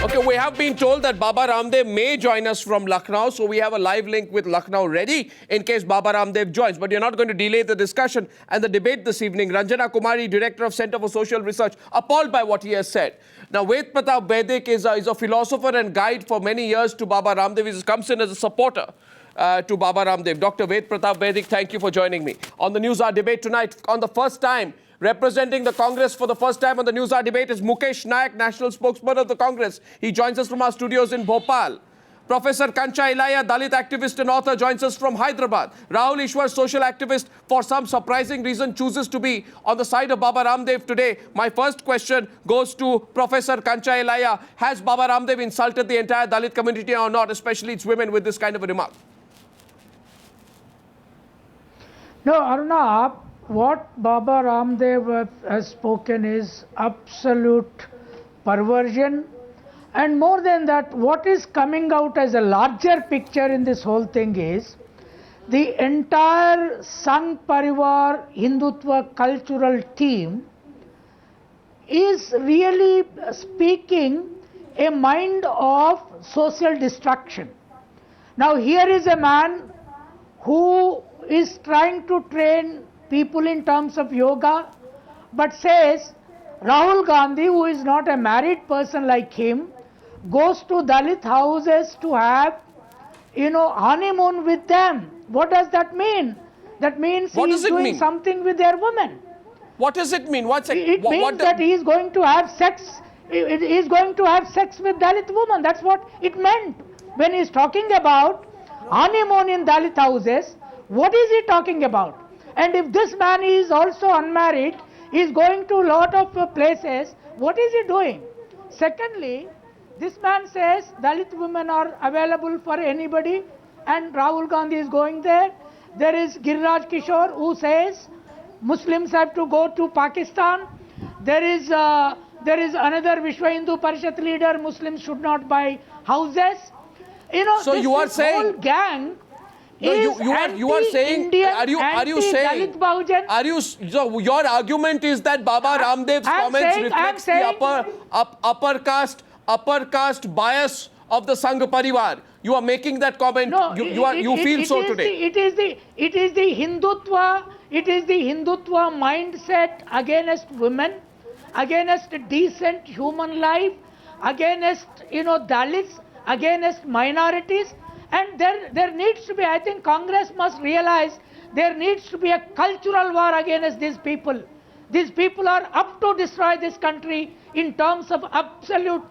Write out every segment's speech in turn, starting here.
Okay, we have been told that Baba Ramdev may join us from Lucknow, so we have a live link with Lucknow ready in case Baba Ramdev joins. But you're not going to delay the discussion and the debate this evening. Ranjana Kumari, Director of Center for Social Research, appalled by what he has said. Now, Ved Pratap Vaidik is a philosopher and guide for many years to Baba Ramdev. He comes in as a supporter to Baba Ramdev. Dr. Ved Pratap Vaidik, thank you for joining me. On the News Hour debate tonight, on the first time, representing the Congress for the first time on the News Hour debate is Mukesh Nayak, National Spokesman of the Congress. He joins us from our studios in Bhopal. Professor Kancha Ilaiah, Dalit activist and author, joins us from Hyderabad. Rahul Ishwar, social activist, for some surprising reason chooses to be on the side of Baba Ramdev today. My first question goes to Professor Kancha Ilaiah. Has Baba Ramdev insulted the entire Dalit community or not, especially its women, with this kind of a remark? No, Arnab, what Baba Ramdev has spoken is absolute perversion, and more than that, what is coming out as a larger picture in this whole thing is the entire Sangh Parivar Hindutva cultural team is really speaking a mind of social destruction. Now here is a man who is trying to train people in terms of yoga, but says Rahul Gandhi, who is not a married person like him, goes to Dalit houses to have, honeymoon with them. What does that mean? That means he is doing something with their women. What does it mean? It means that he is going to have sex. He is going to have sex with Dalit women. That's what it meant when he is talking about honeymoon in Dalit houses. What is he talking about? And if this man is also unmarried, he is going to a lot of places, what is he doing? Secondly, this man says Dalit women are available for anybody, and Rahul Gandhi is going there. There is Giriraj Kishore who says Muslims have to go to Pakistan. There is another Vishwa Hindu Parishad leader, Muslims should not buy houses. So you are saying whole gang. No, you are saying, so your argument is that Baba Ramdev's comments reflects the upper caste bias of the Sangh Parivar. You are making that comment. No, you feel so today. It is the Hindutva mindset against women, against decent human life, against Dalits, against minorities. And there needs to be, I think Congress must realize there needs to be a cultural war against these people. These people are up to destroy this country in terms of absolute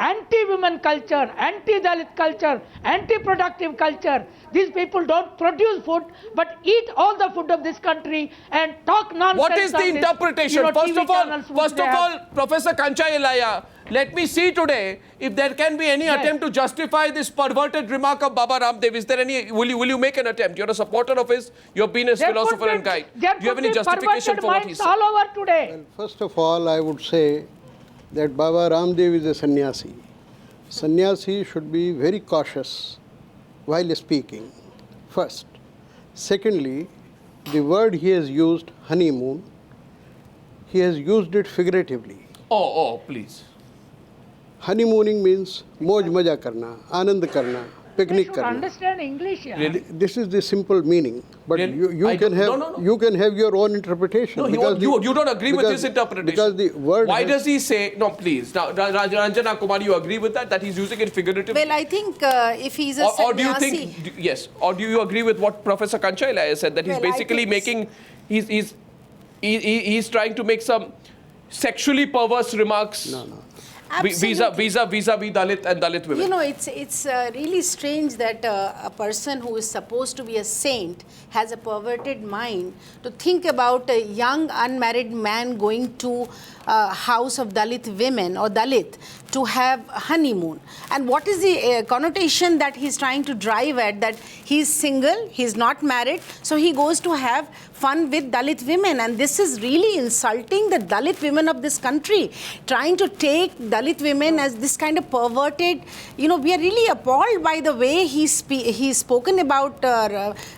anti-women culture, anti-Dalit culture, anti-productive culture. These people don't produce food but eat all the food of this country and talk nonsense. What is the interpretation? First of all, Professor Kancha Ilaiah, let me see today if there can be any attempt to justify this perverted remark of Baba Ramdev. Is there any? Will you make an attempt? You're a supporter of his. You've been his philosopher and guide. Do you have any justification for what he said? All over today. Well, first of all, I would say that Baba Ramdev is a sannyasi. Sannyasi should be very cautious while speaking. First. Secondly, the word he has used, honeymoon, he has used it figuratively. Oh, please. Honeymooning means moj maja karna, anand karna, picnic karna. Understand English, yeah. Really? This is the simple meaning, but really? you can have your own interpretation. No, you don't agree with his interpretation. Because the word. Why does he say no? Please, now, Ranjana Kumari, you agree with that he's using it figuratively? Well, I think if he's a sannyasi, or do you think yes? Or do you agree with what Professor Kancha Ilaiah said, that he's basically making he's trying to make some sexually perverse remarks? No. Vis-a-vis Dalit and Dalit women. It's really strange that a person who is supposed to be a saint has a perverted mind to think about a young unmarried man going to a house of Dalit women or Dalit to have honeymoon. And what is the connotation that he's trying to drive at, that he's single, he's not married, so he goes to have fun with Dalit women. And this is really insulting the Dalit women of this country, trying to take Dalit women as this kind of perverted, we are really appalled by the way he's spoken about,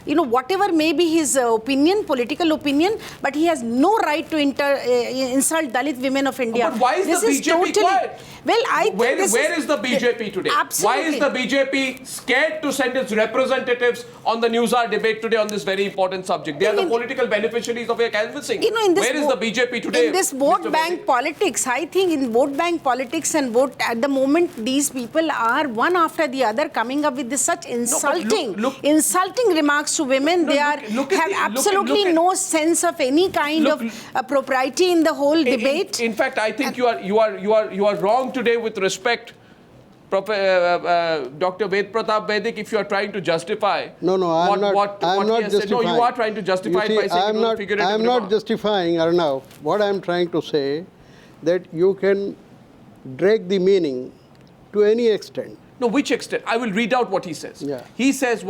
whatever may be his opinion, political opinion, but he has no right to insult Dalit women of India. But why is the BJP quiet? Well, where is the BJP today? Absolutely. Why is the BJP scared to send its representatives on the Newshour debate today on this very important subject? They are the political beneficiaries of your canvassing. Where is the BJP today? In this vote bank politics, I think in vote bank politics and vote, at the moment, these people are one after the other coming up with this such insulting, insulting remarks to women. They have absolutely no sense of any kind of propriety in the whole debate. In fact, I think you are wrong today with respect, Dr. Ved Pratap Vaidik, if you are trying to justify. No, I'm not justifying. No, you are trying to justify it by saying I'm not justifying, Arnav. What I'm trying to say, that you can drag the meaning to any extent. No, which extent? I will read out what he says. Yeah. He says,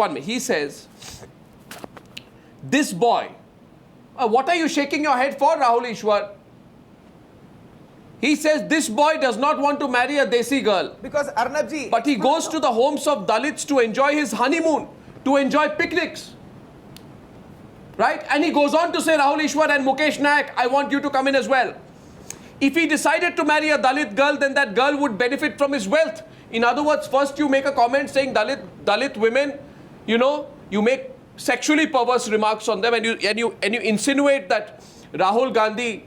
this boy, what are you shaking your head for, Rahul Ishwar? He says this boy does not want to marry a Desi girl. Because Arnabji... But he goes to the homes of Dalits to enjoy his honeymoon, to enjoy picnics. Right? And he goes on to say, Rahul Ishwar and Mukesh Naik, I want you to come in as well. If he decided to marry a Dalit girl, then that girl would benefit from his wealth. In other words, first you make a comment saying Dalit women, you make sexually perverse remarks on them, and you insinuate that Rahul Gandhi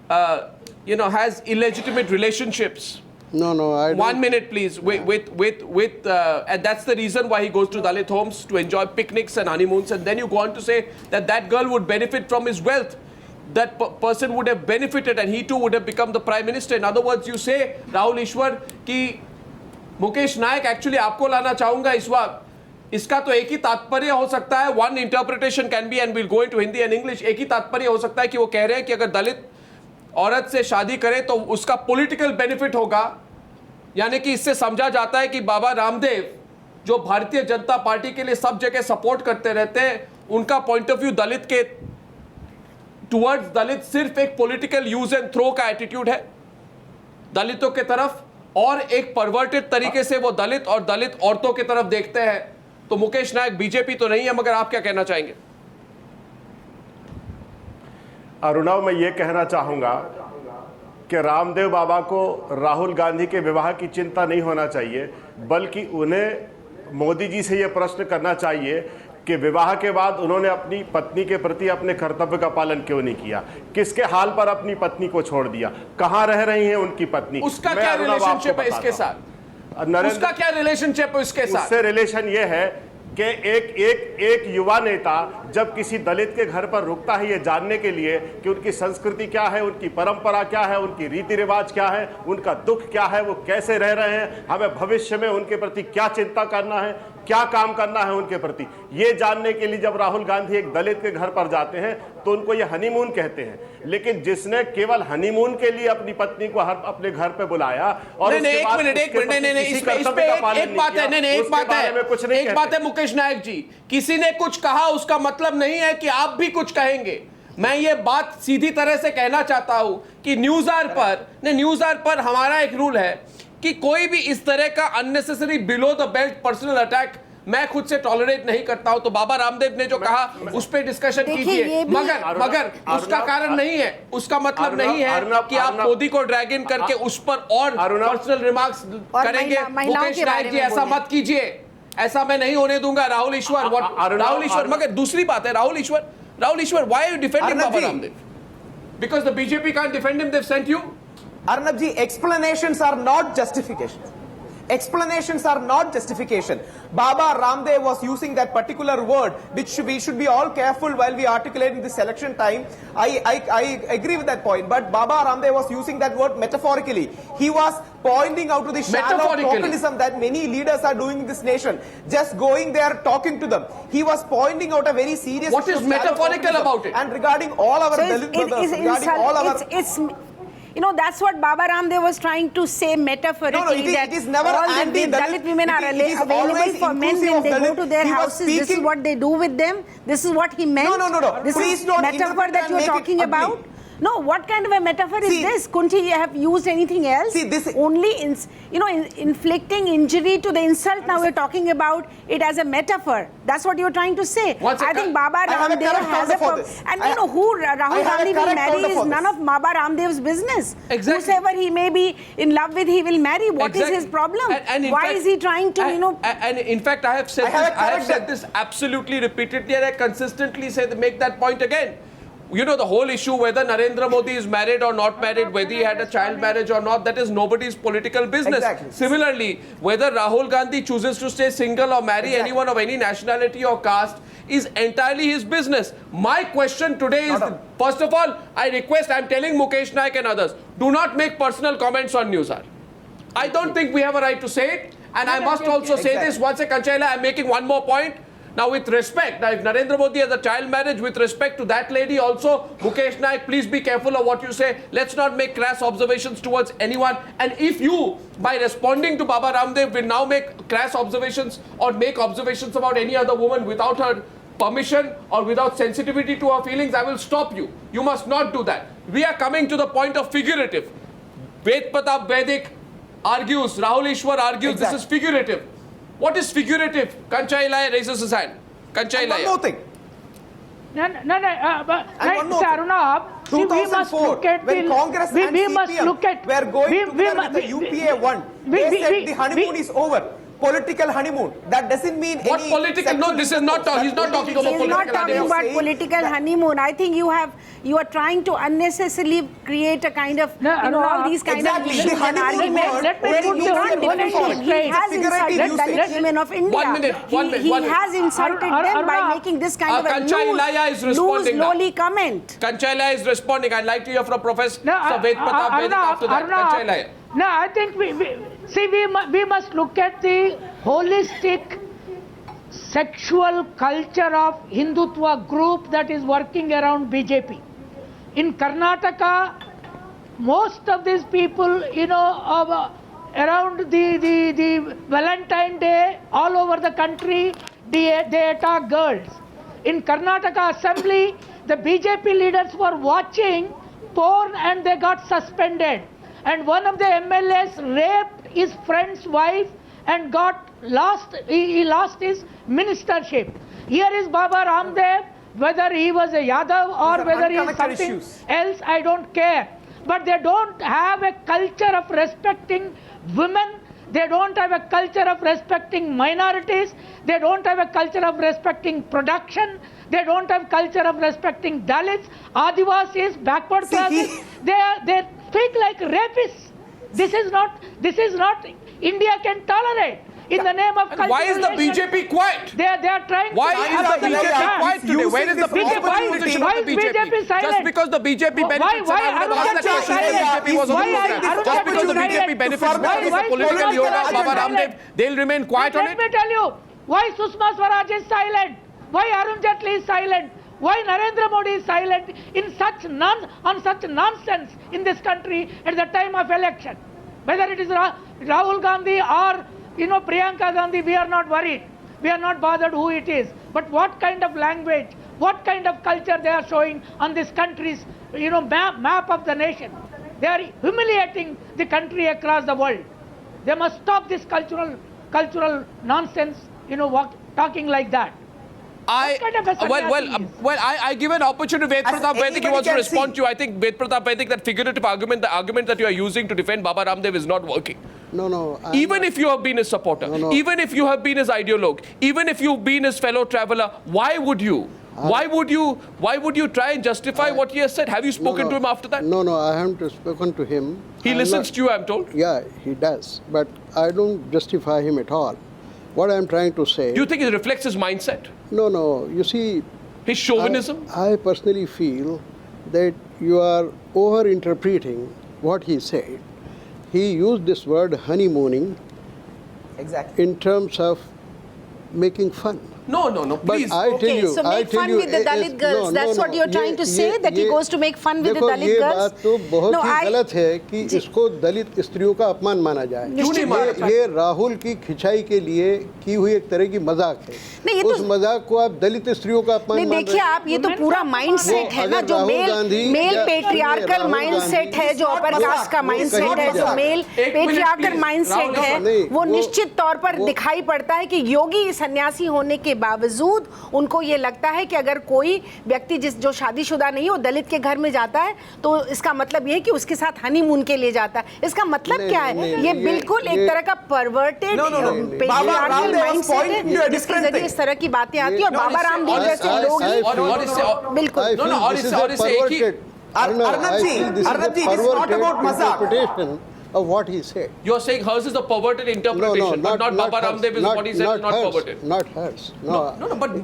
has illegitimate relationships. No, I don't. 1 minute, please. And that's the reason why he goes to Dalit homes to enjoy picnics and honeymoons. And then you go on to say that girl would benefit from his wealth. That person would have benefited, and he too would have become the prime minister. In other words, you say, Rahul Ishwar, कि मुकेश नायक actually आपको लाना चाहूंगा इस वक्त. इसका तो एक ही तात्पर्य हो सकता है. One interpretation can be, and we'll go into Hindi and English. एक ही तात्पर्य हो सकता है कि वो कह रहे हैं कि अगर दलित औरत से शादी करे तो उसका पॉलिटिकल बेनिफिट होगा. यानी कि इससे समझा जाता है कि बाबा रामदेव जो भारतीय जनता पार्टी के लिए सब जगह सपोर्ट करते रहते हैं, उनका पॉइंट ऑफ व्यू दलित के टुवर्ड्स दलित सिर्फ एक पॉलिटिकल यूज एंड थ्रो का एटीट्यूड है दलितों के तरफ, और एक परवर्टेड तरीके से वो दलित और दलित औरतों की तरफ देखते हैं. तो मुकेश नायक बीजेपी तो नहीं है, मगर आप क्या कहना चाहेंगे? अरुणव, मैं ये कहना चाहूँगा कि रामदेव बाबा को राहुल गांधी के विवाह की चिंता नहीं होना चाहिए, बल्कि उन्हें मोदी जी से ये प्रश्न करना चाहिए कि विवाह के बाद उन्होंने अपनी पत्नी के प्रति अपने कर्तव्य का पालन क्यों नहीं किया, किसके हाल पर अपनी पत्नी को छोड़ दिया, कहाँ रह रही है उनकी पत्नी. उसका क्या रिलेशनशिप है इसके साथ? उसका क्या रिलेशनशिप है उसके साथ? उससे रिलेशन ये है कि एक युवा नेता जब किसी दलित के घर पर रुकता है ये जानने के लिए कि उनकी संस्कृति क्या है, उनकी परंपरा क्या है, उनकी रीति रिवाज क्या है, उनका दुख क्या है, वो कैसे रह रहे हैं, हमें भविष्य में उनके प्रति क्या चिंता करना है, क्या काम करना है उनके प्रति, ये जानने के लिए जब राहुल गांधी एक दलित के घर पर जाते हैं तो उनको ये हनीमून कहते हैं. लेकिन जिसने केवल हनीमून के लिए अपनी पत्नी को अपने घर पे बुलाया और एक बात है मुकेश नायक जी, किसी ने कुछ कहा उसका मतलब नहीं है कि आप भी कुछ कहेंगे. मैं ये बात सीधी तरह से कहना चाहता हूं कि न्यूज़ आवर पर हमारा एक रूल है कि कोई भी इस तरह का unnecessary below the belt personal attack मैं खुद से टॉलरेट नहीं करता हूं. तो बाबा रामदेव ने जो कहा उस पर डिस्कशन कीजिए, मगर उसका कारण नहीं है, उसका मतलब नहीं है कि आप मोदी को ड्रैग इन करके उस पर और पर्सनल रिमार्क्स करेंगे. मुकेश नायक जी, ऐसा मत कीजिए, ऐसा मैं नहीं होने दूंगा. राहुल ईश्वर, मगर दूसरी बात है, राहुल ईश्वर, why are you defending Baba Ramdev? Because the BJP can't defend him, they've sent you. Arnab ji, explanations are not justification. Explanations are not justification. Baba Ramdev was using that particular word, which we should be all careful while we articulate in this election time. I agree with that point, but Baba Ramdev was using that word metaphorically. He was pointing out to the shallow tokenism that many leaders are doing in this nation, just going there talking to them. He was pointing out a very serious What is metaphorical about it? And regarding all our Dalit brothers, regarding all our... that's what Baba Ramdev was trying to say metaphorically. It is never all the Dalit women are available for men when they go to their houses. This is what they do with them. This is what he meant. No. This Please is don't metaphor that you are talking about. No, what kind of a metaphor See- is this? Couldn't he have used anything else? See, this- only inflicting injury to the insult. Now we're talking about it as a metaphor. That's what you're trying to say. What's I a think cor- Baba I have a Ramdev correct has counter a for this. and I- you know who I Rahul have a Gandhi will correct marry counter is for none this. of Baba Ramdev's business. Exactly. Whosoever he may be in love with, he will marry. What is Exactly. his problem? And in Why fact- is he trying to And in fact, I have said I have this. I have corrected- said this absolutely repeatedly, and I consistently make that point again. You know, the whole issue whether Narendra Modi is married or not married, whether he had a child marriage or not, that is nobody's political business. Exactly. Similarly, whether Rahul Gandhi chooses to stay single or marry Exactly. anyone of any nationality or caste is entirely his business. My question today is, Not a- first of all, I request, I'm telling Mukesh Naik and others, do not make personal comments on Newsar. I don't think we have a right to say it. And I must also say this, once a Kanchaila, I'm making one more point. Now, with respect, now if Narendra Modi has a child marriage, with respect to that lady also, Mukesh Naik, please be careful of what you say. Let's not make crass observations towards anyone. And if you, by responding to Baba Ramdev, will now make crass observations or make observations about any other woman without her permission or without sensitivity to her feelings, I will stop you. You must not do that. We are coming to the point of figurative. Ved Pratap Vaidik argues, Rahul Ishwar argues, Exactly. this is figurative. What is figurative? Kanchai Ilaiah raises his hand. Kanchai And one Ilaiah. more thing. No, but And one more Mr. thing. Arunabh, see, we must 2004, look at when the Congress and we must CPM look at were going we- together mu- with the we- UPA one, we- they we- said we- the honeymoon we- is over. Political honeymoon. That doesn't mean What any political? No, sexual this is not. intercourse. He's not That talking only about He's not political talking honeymoon. about saying political that- honeymoon. I think you are trying to unnecessarily create a kind of No, all no, these kind exactly. of The issues and honeymoon arguments. word Let me very put used the in whole different thing forms. straight. He has Figurative insulted usage. Dalit women of India. 1 minute, He 1 minute. has insulted them by Arunabh, making this kind of a Kanchai Ilaiah is loose, responding now. lowly comment. Kanchai Ilaiah is responding. I'd like to hear from Professor No, Ved Pratap Vaidik after that. Kanchai Ilaiah. No, I think we must look at the holistic sexual culture of Hindutva group that is working around BJP. In Karnataka, most of these people, around the Valentine Day, all over the country, they attack girls. In Karnataka Assembly, the BJP leaders were watching porn and they got suspended. And one of the MLAs raped his friend's wife and he lost his ministership. Here is Baba Ramdev, whether he was a Yadav or These are whether he is unconnected something issues. else, I don't care. But they don't have a culture of respecting women. They don't have a culture of respecting minorities. They don't have a culture of respecting production. They don't have culture of respecting Dalits, Adivasis, backward See, classes. They speak like rapists. This is not India can tolerate. In the name of And why is the cultural BJP quiet? They are trying Why to is the BJP understand. quiet today? Where is the Using proper this position why of the is BJP BJP? silent? Just because the BJP benefits, why and I would have asked that Arun question if the Jaitley BJP was on why the program. Arun Just because the Jaitley BJP silent? benefits Why- because of why the political Sushma yoga of Swaraj Baba is Ramdev, silent? they'll remain quiet on Let it? me tell you, why Sushma Swaraj is silent? Why Arun Jaitley is silent? Why Narendra Modi is silent on such nonsense in this country at the time of election? Whether it is Rahul Gandhi or Priyanka Gandhi, we are not worried. We are not bothered who it is. But what kind of language, what kind of culture they are showing on this country's map of the nation. They are humiliating the country across the world. They must stop this cultural nonsense, talking like that. What kind of a sannyasi is? I give an opportunity to Ved As Pratap Vaidik. He anybody wants to can respond see. to you. I think Ved Pratap Vaidik, that figurative argument, the argument that you are using to defend Baba Ramdev is not working. No. Even if you have been his supporter, No. even if you have been his ideologue, even if you've been his fellow traveler, why would you? Why would you try and justify what he has said? Have you spoken to him after that? No, I haven't spoken to him. He listens to you, I'm told. Yeah, he does. But I don't justify him at all. What I'm trying to say... Do you think it reflects his mindset? No. You see... His chauvinism? I personally feel that you are over-interpreting what he said. He used this word honeymooning Exactly. in terms of making fun. No, But please. I tell Okay, you, so I make tell fun you, with the Dalit girls. That's what you're trying to say, that he goes to make fun with the देखो, Dalit ये girls? बात तो बहुत No, ही गलत है कि इसको दलित स्त्रियों का अपमान माना जाए। क्यों नहीं माना? ये राहुल की खिंचाई के लिए की हुई एक तरह की मजाक है। नहीं, ये उस तो- मजाक को आप दलित स्त्रियों का अपमान नहीं मान रहे देखिए, हैं। आप ये तो पूरा माइंड सेट है ना, अगर जो राहुल मेल गांधी या- patriarchal Rahul mind set Gandhi- है, जो अपर कास्ट का माइंड सेट है, जो मेल एक minute patriarchal please, mind set Rahul है, नहीं, वो वो- निश्चित तौर पर दिखाई पड़ता है कि योगी सन्यासी होने के बावजूद उनको ये लगता है कि अगर कोई व्यक्ति जो शादीशुदा नहीं हो दलित के घर में जाता है तो इसका मतलब ये है कि उसके साथ हनीमून के लिए जाता है। इसका मतलब नहीं, क्या है? नहीं, ये नहीं, बिल्कुल एक ये- तरह का perverted No, no, no. Patriarchal Baba Ramdev mind was set pointing to a है, जिसके different जरिए thing. इस तरह की बातें आती है। और ये- बाबा रामदेव जैसे लोग ही और इससे बिल्कुल I feel और this इससे- is a और इससे एक ही- perverted- Arnav, I Arnab ji, feel this is a Arnab ji, it is not perverted about mazak. interpretation of what he said. You're saying hers is the perverted interpretation, but not Baba hers. Ramdev is what he said is not hers, perverted. Not hers. No, no, but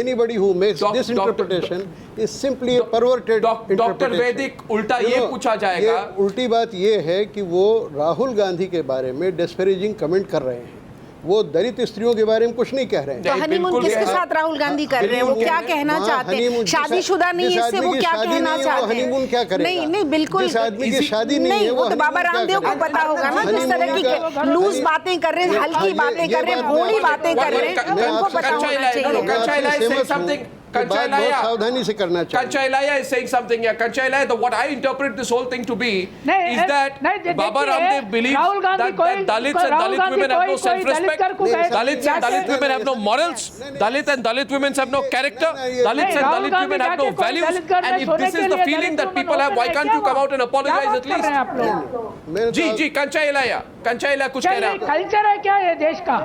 anybody who makes this interpretation is simply a perverted Dr. interpretation. वैदिक उल्टा You ये know, पूछा जाएगा। ये उल्टी बात ये है कि वो राहुल गांधी के बारे में डिस्पैरेजिंग कमेंट कर रहे हैं। वो दलित स्त्रियों के बारे में कुछ नहीं कह रहे हैं। तो हनीमून बिल्कुल किसके है। साथ राहुल गांधी कर रहे हैं? वो क्या कहना चाहते हैं? शादीशुदा नहीं है, इससे वो क्या कहना चाहते हैं? हनीमून क्या करेगा? नहीं नहीं बिल्कुल जिस आदमी की शादी नहीं है वो तो बाबा honeymoon क्या रामदेव को करेगा? पता होगा ना, किस तरह की लूज बातें कर रहे हैं, हल्की बातें कर रहे हैं, भोली बातें कर रहे हैं, उनको पता होना चाहिए। Kancha Ilaiah is saying something. Kancha Ilaiah. सावधानी से करना चाहिए। Kancha Ilaiah is saying something. Yeah, Kancha Ilaiah, what I interpret this whole thing to be नहीं, is that नहीं, Baba देखिए, Ramdev believes Rahul Gandhi that कोई- Dalits and Rahul Dalit Gandhi women have no कोई self-respect. दलित को गए- Dalits and Dalit women have no morals. Dalit and Dalit women have no character. Dalits and Rahul Dalit Gandhi women have no जाके कोई values. दलित घर में And if सोने this के is the लिए feeling Dalit that women people have, होते why हैं, can't क्या you come बात- out and apologize क्या at बात कर रहे हैं least? आप लोग? मेरे जी साथ- जी Kancha Ilaiah. Kancha Ilaiah कुछ कह क्या रहा ये है। कल्चर है क्या ये देश का?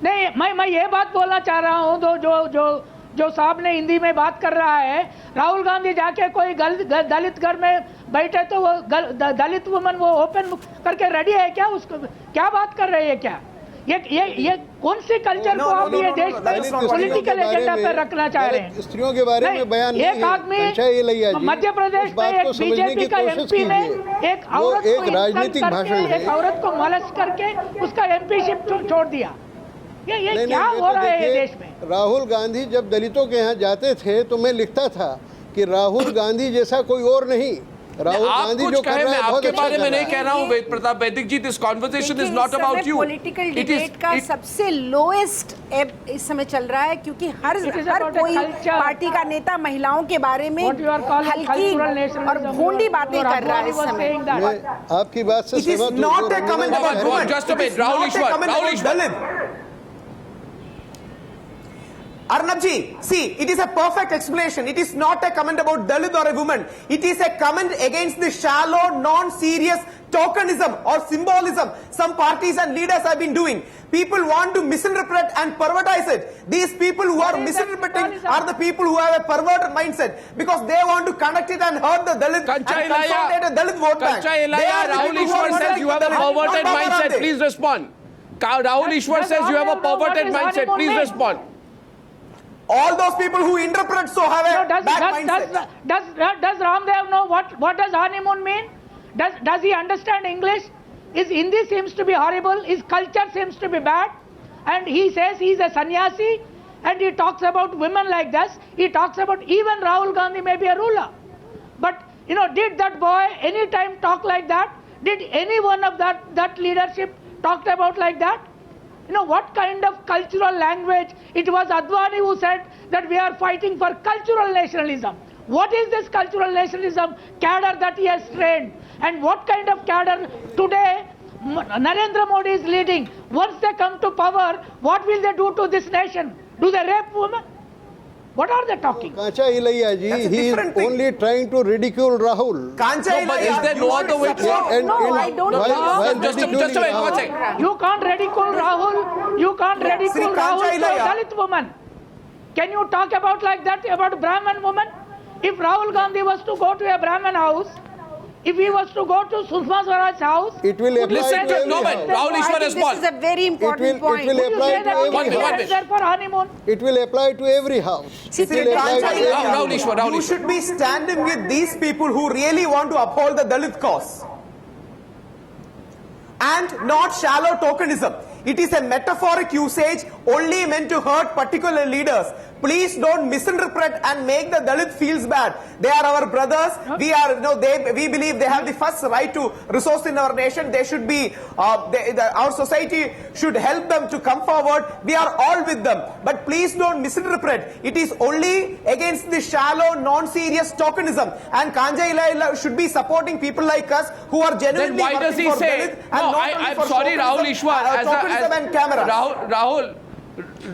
नहीं, मैं ये बात बोलना चाह रहा हूँ, जो साहब ने हिंदी में बात कर रहा है, राहुल गांधी जाके कोई दलित घर में बैठे तो वो दलित वुमन वो ओपन करके रेडी है क्या? उसको क्या बात कर रहे हैं क्या? ये कौन सी कल्चर को आप ये देश पॉलिटिकल एजेंडा पे रखना चाह रहे हैं? स्त्रियों के बारे में बयान नहीं एक है। आदमी कंचा इलैया जी, मध्य प्रदेश इस में बात एक को समझने बीजेपी की का कोशिश एमपी ने कीजिए। एक वो औरत एक को राजनीतिक इंसल्ट भाषण करके है। एक औरत को मोलेस्ट करके उसका एमपीशिप छोड़ दिया। ये नहीं, क्या नहीं, हो तो रहा है ये देखिए, देश में? राहुल गांधी जब दलितों के यहाँ जाते थे तो मैं लिखता था कि राहुल गांधी जैसा कोई और नहीं। राहुल आप गांधी कुछ जो कर कहे, रहा मैं है बहुत आपके अच्छा बारे कर में रहा नहीं है। कह रहा हूँ Ved Pratap Vaidik ji. This conversation is not about you. Political debate का सबसे लोएस्ट इस समय चल रहा है, क्योंकि हर is हर about a कोई culture. पार्टी का नेता महिलाओं के बारे में What you are calling हल्की cultural nationalism, और भोंडी बातें your कर रहा है इस Advani was समय। saying that. मैं आपकी बात से It is सहमत हूँ। not जो a Ramila comment ji about कह रहे हैं। women. just a It is minute, Rahul not a Ishwar, comment Rahul about Ishwar. Dalit. Arnab ji, see, it is a perfect explanation. It is not a comment about Dalit or a woman. It is a comment against the shallow, non-serious tokenism or symbolism some parties and leaders have been doing. People want to misinterpret and pervertize it. These people who are misinterpreting are the people who have a perverted mindset because they want to connect it and hurt the Dalit and Kancha Ilaiah, consolidate a Dalit vote bank. Kancha They Ilaiah, are the Rahul people who are Ishwar says protecting you have a the Dalit, perverted not Baba mindset. Ramdev. Please respond. Rahul Ishwar Does says you have a Ramdev know what perverted is mindset. honeymoon Please mean? respond. All those people who interpret so have a No, bad mindset. does Ramdev know what does honeymoon mean? Does he understand English? His Hindi seems to be horrible. His culture seems to be bad. And he says he is a sannyasi. And he talks about women like this. He talks about even Rahul Gandhi may be a ruler. But, did that boy any time talk like that? Did any one of that leadership talked about like that? What kind of cultural language? It was Advani who said that we are fighting for cultural nationalism. What is this cultural nationalism cadre that he has trained? And what kind of cadre today Narendra Modi is leading? Once they come to power, what will they do to this nation? Do they rape women? What are they talking? Kancha Ilaiah ji, That's a he is different thing. only trying to ridicule Rahul. Kancha No, but Ilaiah, is there you no should other way to- support- No, I don't while- think so. while Just a ridiculing minute, one Rahul- second. You can't ridicule Rahul. You can't ridicule Sri Rahul Kancha to a Ilaiah. Dalit woman. Can you talk about like that about Brahman woman? If Rahul Gandhi was to go to a Brahman house, if he was to go to Sushma Swaraj's house, It will apply Listen to to every no, but house. Rahul I Ishwar think respond. this is a very important point. it will would you apply say to that every One minute, house. one is there for honeymoon? It will apply to every house. See, It will apply Kancha to Ilaiah, every Rahul Ishwar, Rahul you Ishwar. should be standing with these people who really want to uphold the Dalit cause and not shallow tokenism. It is a metaphoric usage only meant to hurt particular leaders. Please don't misinterpret and make the Dalit feels bad. They are our brothers. We are, we believe they have the first right to resource in our nation. They should be, our society should help them to come forward. We are all with them. But please don't misinterpret. It is only against the shallow, non-serious tokenism. And Kanjai Laila should be supporting people like us who are genuinely Then why does he working for say? Dalit and No, not only I'm for sorry, Rahul tokenism, Ishwar. tokenism and cameras.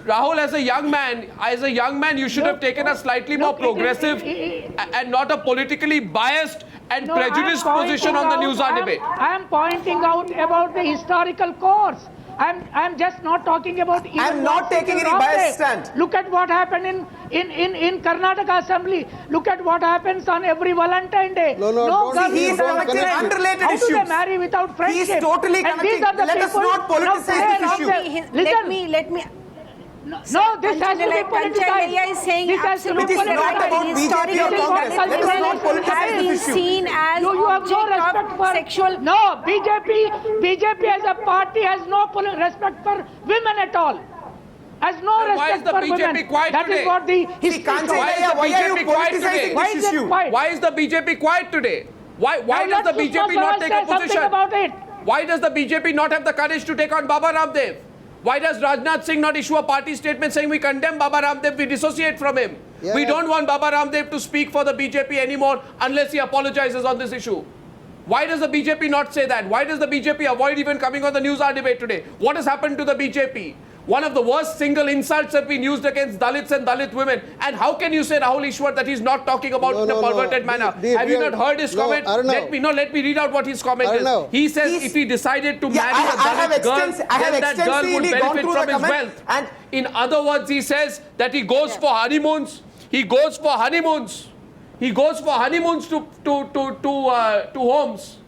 Rahul, as a young man, you should have taken a slightly more progressive and not a politically biased and No, prejudiced I am position on the pointing News out- Hour debate. I am pointing out about the historical course. I'm just not talking about. even I'm not what taking is any wrong biased there. stand. Look at what happened in Karnataka Assembly. Look at what happens on every Valentine Day. No, don't- girl he is is allowed to connecting marry. unrelated How do they issues. marry without friendship? He is totally And connecting. these are the Let us people. not politicize Now, this issue. Listen. Let me. No, this has to be Kanchan politicized. Laiya is saying This has to be It is not politicized. about BJP or Historically, Congress. Let us not Dalit politicize has been this issue. seen as You have no object respect of for sexual. No, BJP as a party has no respect for women at all. Has no Then why respect is the for BJP women. quiet That today? is what the See, history Kanchan shows. Why is the Laiya, why are you BJP quiet politicizing today? Why this is it issue? quiet? Why is the BJP quiet today? Why Now does the let BJP Sushma not Swaraj take say a something position? about it. Why does the BJP not have the courage to take on Baba Ramdev? Why does Rajnath Singh not issue a party statement saying we condemn Baba Ramdev, we dissociate from him? Yeah. We don't want Baba Ramdev to speak for the BJP anymore unless he apologizes on this issue. Why does the BJP not say that? Why does the BJP avoid even coming on the News Hour debate today? What has happened to the BJP? One of the worst single insults have been used against Dalits and Dalit women. And how can you say, Rahul Ishwar, that he's not talking about No, in a no, perverted no. manner? The Have you real- not heard his No, comment? Arnav. Let me read out what his comment Arnav. is. He says He's- if he decided to Yeah, marry I a have Dalit girl, I have then that girl would extensively gone benefit through from the his comment wealth. and In other words, he says that he goes for honeymoons. He goes for honeymoons. He goes for honeymoons to homes.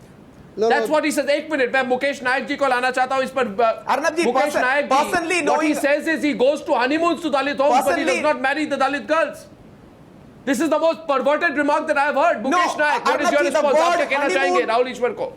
No, That's no. what he says. एक minute मैं मुकेश नायक जी को लाना चाहता हूँ इस पर अर्नब जी, मुकेश नायक personally ji, what he knowing- says is he goes to honeymoons to Dalit homes, but he does Personally- not marry the Dalit girls. This is the most perverted remark that I have heard. Mukesh Nayak, what is Arnab your ji, the response? आप word क्या कहना चाहेंगे honeymoon- Rahul ईश्वर को?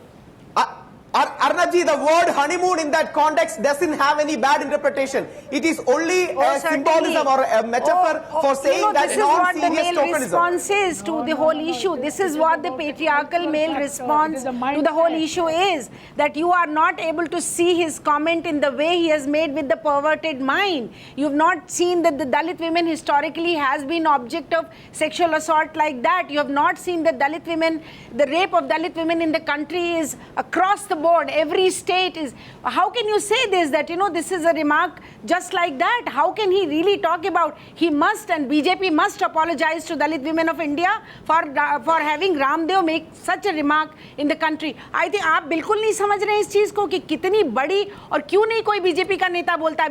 Arnab ji, the word honeymoon in that context doesn't have any bad interpretation. It is only a symbolism or a metaphor for saying that this is what the non-serious male tokenism. response is to the whole issue. This is what the patriarchal male response to the whole issue is. That you are not able to see his comment in the way he has made with the perverted mind. You have not seen that the Dalit women historically has been object of sexual assault like that. You have not seen that Dalit women, the rape of Dalit women in the country is across the board. Every state is. How can you say this? That this is a remark just like that. How can he really talk about? He must, and BJP must apologize to Dalit women of India for having Ramdev make such a remark in the country. I think आप बिल्कुल नहीं समझ रहे हैं इस चीज को कि कितनी बड़ी और क्यों नहीं कोई बीजेपी का नेता बोलता है.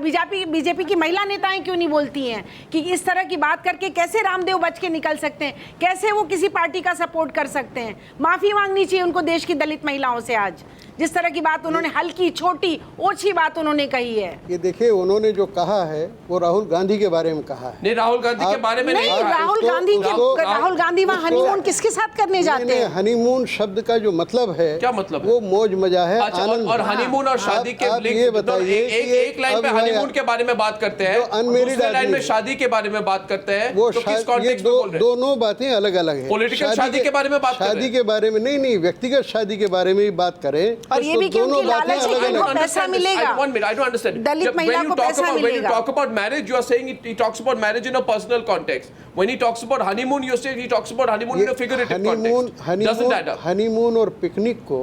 बीजेपी की महिला नेताएं क्यों नहीं बोलती हैं कि इस तरह की बात करके कैसे रामदेव बच के निकल सकते हैं, कैसे वो किसी पार्टी का सपोर्ट कर सकते हैं. माफी मांगनी चाहिए उनको देश की दलित महिलाओं से आज जिस तरह की बात उन्होंने हल्की छोटी ओछी बात उन्होंने कही है. ये देखिए उन्होंने जो कहा है वो राहुल गांधी के बारे में कहा है. नहीं, राहुल गांधी के बारे में नहीं, नहीं कहा है। राहुल गांधी वहाँ हनीमून किसके साथ करने जाते हैं? हनीमून शब्द का जो मतलब है क्या मतलब है? वो मौज मजा है, अच्छा, आनंद और है. हनीमून और शादी के आप लिंक ये बताइए एक लाइन पे हनीमून के बारे में बात करते हैं, दूसरी लाइन में शादी के बारे में बात करते हैं. वो तो किस ये कॉन्टेक्स्ट में बोल रहे हैं? दोनों बातें अलग अलग है. Political शादी के बारे में बात कर रहे हैं. शादी के बारे में नहीं, व्यक्तिगत शादी के बारे में ही बात करें. और ये भी कि दोनों उनकी बातें लालच है कि अलग-अलग उनको हैं. पैसा मिलेगा. One minute, I don't understand. दलित महिला को पैसा when you मिलेगा. talk about marriage, you are saying he talks about marriage in a personal context. When he talks about honeymoon, you say he talks about honeymoon in a figurative context. Doesn't add up. Honeymoon और picnic को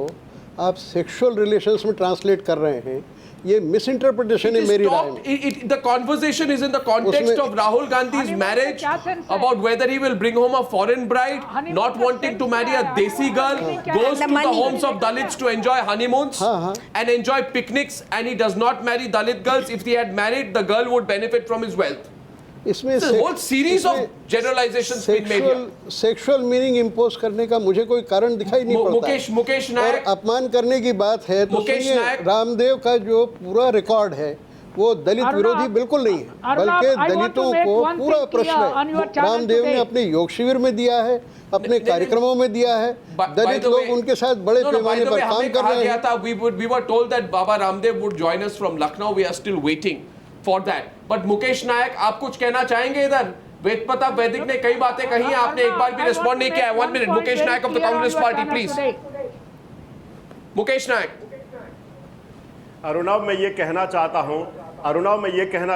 आप sexual relations में translate कर रहे हैं. ये मिसइंटरप्रिटेशन है मेरी राय में. The conversation is in the context of Rahul Gandhi's honeymoon marriage, का क्या sense है? about whether he will bring home a foreign bride, honeymoon not का wanting to sense marry क्या a है? desi girl, honeymoon क्या goes है? to The the money. homes of Dalits to enjoy honeymoons and enjoy picnics, and he does not marry Dalit girls. If he had married, the girl would benefit from his wealth. इसमें There's a whole series of generalizations being made here. Sexual meaning impose करने का मुझे कोई कारण दिखाई नहीं पड़ता. मुकेश और नायक, अपमान करने की बात है तो मुकेश सुनिए, नायक- रामदेव का जो पूरा रिकॉर्ड है वो दलित विरोधी बिल्कुल नहीं है, बल्कि दलितों को पूरा प्रश्न रामदेव ने अपने योग शिविर में दिया है, अपने कार्यक्रमों में दिया है। दलित लोग उनके साथ बड़े पैमाने पर काम कर रहे हैं। We were told that Baba Ramdev would join us from Lucknow. We are still waiting for that. But Mukesh Nayak, आप कुछ कहना चाहेंगे इधर? वेद प्रताप वैदिक ने कई बातें कही हैं, आपने एक बार भी रिस्पॉन्ड नहीं किया है। 1 minute, Mukesh Nayak of the Congress party, please. Mukesh Nayak. Arunav, मैं ये कहना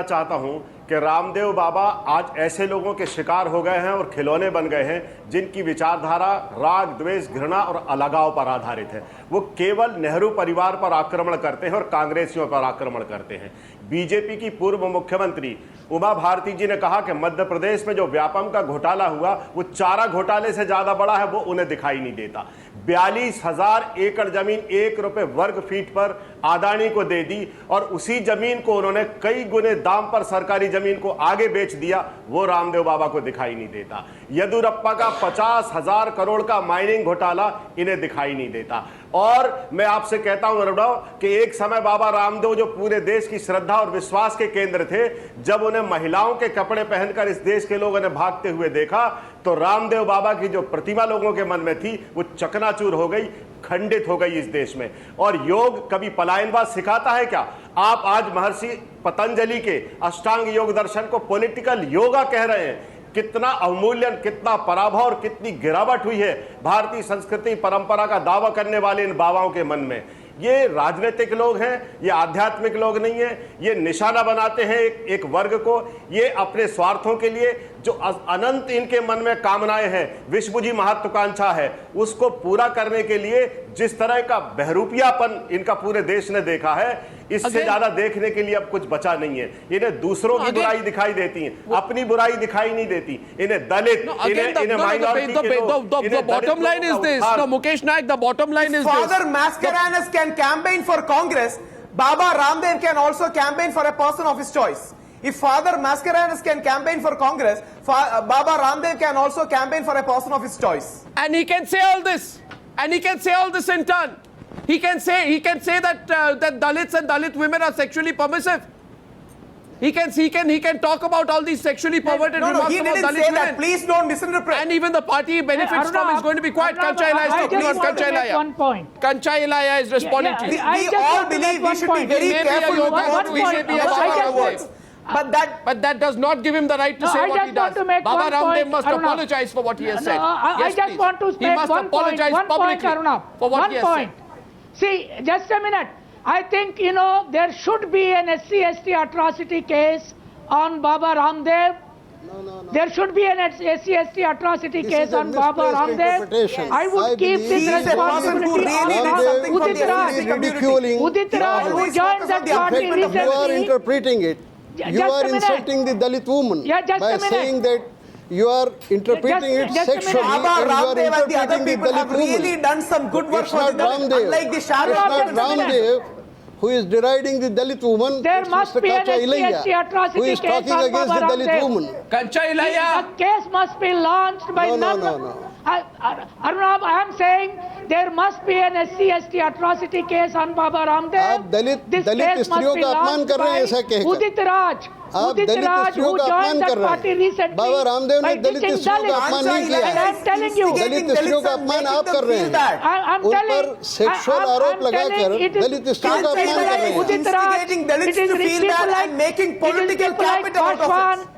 चाहता हूं कि रामदेव बाबा आज ऐसे लोगों के शिकार हो गए हैं और खिलौने बन गए हैं जिनकी विचारधारा राग, द्वेष, घृणा और अलगाव पर आधारित है। वो केवल नेहरू परिवार पर आक्रमण करते हैं और कांग्रेसियों पर आक्रमण करते हैं। बीजेपी की पूर्व मुख्यमंत्री उमा भारती जी ने कहा कि मध्य प्रदेश में जो व्यापम का घोटाला हुआ वो चारा घोटाले से ज्यादा बड़ा है, वो उन्हें दिखाई नहीं देता। 42,000 एकड़ जमीन 1 रुपए वर्ग फीट पर अदानी को दे दी और उसी जमीन को उन्होंने कई गुने दाम पर सरकारी जमीन को आगे बेच दिया, वो रामदेव बाबा को दिखाई नहीं देता। येदुरप्पा का 50,000 करोड़ का माइनिंग घोटाला इन्हें दिखाई नहीं देता। और मैं आपसे कहता हूं अरुणव कि एक समय बाबा रामदेव जो पूरे देश की श्रद्धा और विश्वास के केंद्र थे, जब उन्हें महिलाओं के कपड़े पहनकर इस देश के लोगों ने भागते हुए देखा तो रामदेव बाबा की जो प्रतिमा लोगों के मन में थी वो चकनाचूर हो गई, खंडित हो गई इस देश में। और योग कभी पलायनवाद सिखाता है क्या? आप आज महर्षि पतंजलि के अष्टांग योग दर्शन को पॉलिटिकल योगा कह रहे हैं। कितना अवमूल्यन, कितना पराभव और कितनी गिरावट हुई है भारतीय संस्कृति परंपरा का दावा करने वाले इन बाबाओं के मन में। ये राजनीतिक लोग हैं, ये आध्यात्मिक लोग नहीं है। ये निशाना बनाते हैं एक वर्ग को, ये अपने स्वार्थों के लिए जो अनंत इनके मन में कामनाएं हैं, विश्व जी महत्वाकांक्षा है, उसको पूरा करने के लिए जिस तरह का बहरूपियापन इनका पूरे देश ने देखा है, इससे ज्यादा देखने के लिए अब कुछ बचा नहीं है। इन्हें दूसरों की बुराई दिखाई देती है, अपनी बुराई दिखाई नहीं देती। इन्हें दलित, इन्हें माइनॉरिटी के लोग, the bottom line is this. No, Mukesh Naik, the bottom line is this. Father Mascarenhas can campaign for Congress. Baba Ramdev can also campaign for a person of his choice. If Father Mascarenhas can campaign for Congress, Baba Ramdev can also campaign for a person of his choice. And he can say all this. And he can say all this in turn. He can say that that Dalits and Dalit women are sexually permissive. He can talk about all these sexually perverted remarks he about didn't Dalit say women. that. Please don't misinterpret. And even the party he benefits from is going to be quiet. Kancha Ilaya is talking about Kancha Ilaya. One point. Kancha Ilaya is responding to you. We all believe we should be very careful with what we say about words. But that does not give him the right to say what he does. Baba Ramdev must apologize for what he has said. I just want to make one point, Arunab. For what he has said. See, just a minute. I think, there should be an SC/ST atrocity case on Baba Ramdev. No. There should be an SC/ST atrocity This case is a on Baba misplaced Ramdev. interpretation. I would keep believe this he is a person who responsibility really did on something for the Udit Raj. LGBT community. Udit Raj, who Always joined focus that on the party upliftment of You are recently. interpreting it. You Just are a minute. insulting the Dalit woman Yeah, just by a minute. saying that you are interpreting it Just a minute. sexually Baba and you are Ramdev and the other interpreting the people have Dalit really woman. done some good work It's for not the Dalit. Ramdev. Unlike the It's Shadow not Just a minute. Ramdev who is deriding the Dalit woman. There It's must Mr. be an Kancha Ilaiah SC/ST atrocity who is case talking on against the Baba Dalit Ramdev. woman. Kancha Ilaya. The case must be launched by No. Arunab, I am saying there must be an SC/ST atrocity case on Baba Ramdev. आप दलित This case must स्त्रियों be का अपमान launched कर रहे हैं by ऐसा कहकर। Udit Raj. आप Udit दलित Raj, स्त्रियों who का अपमान joined कर that रहे party हैं। recently बाबा रामदेव by ने दलित teaching स्त्रियों का Dalits. अपमान नहीं किया And I am telling you, दलित स्त्रियों का अपमान आप कर रहे हैं। I'm उन telling, पर सेक्सुअल आरोप लगाकर दलित स्त्रियों का अपमान कर रहे हैं। Udit Raj, Instigating Dalits it is to feel people bad like- and making it is political people like capital out of Pashwan. it.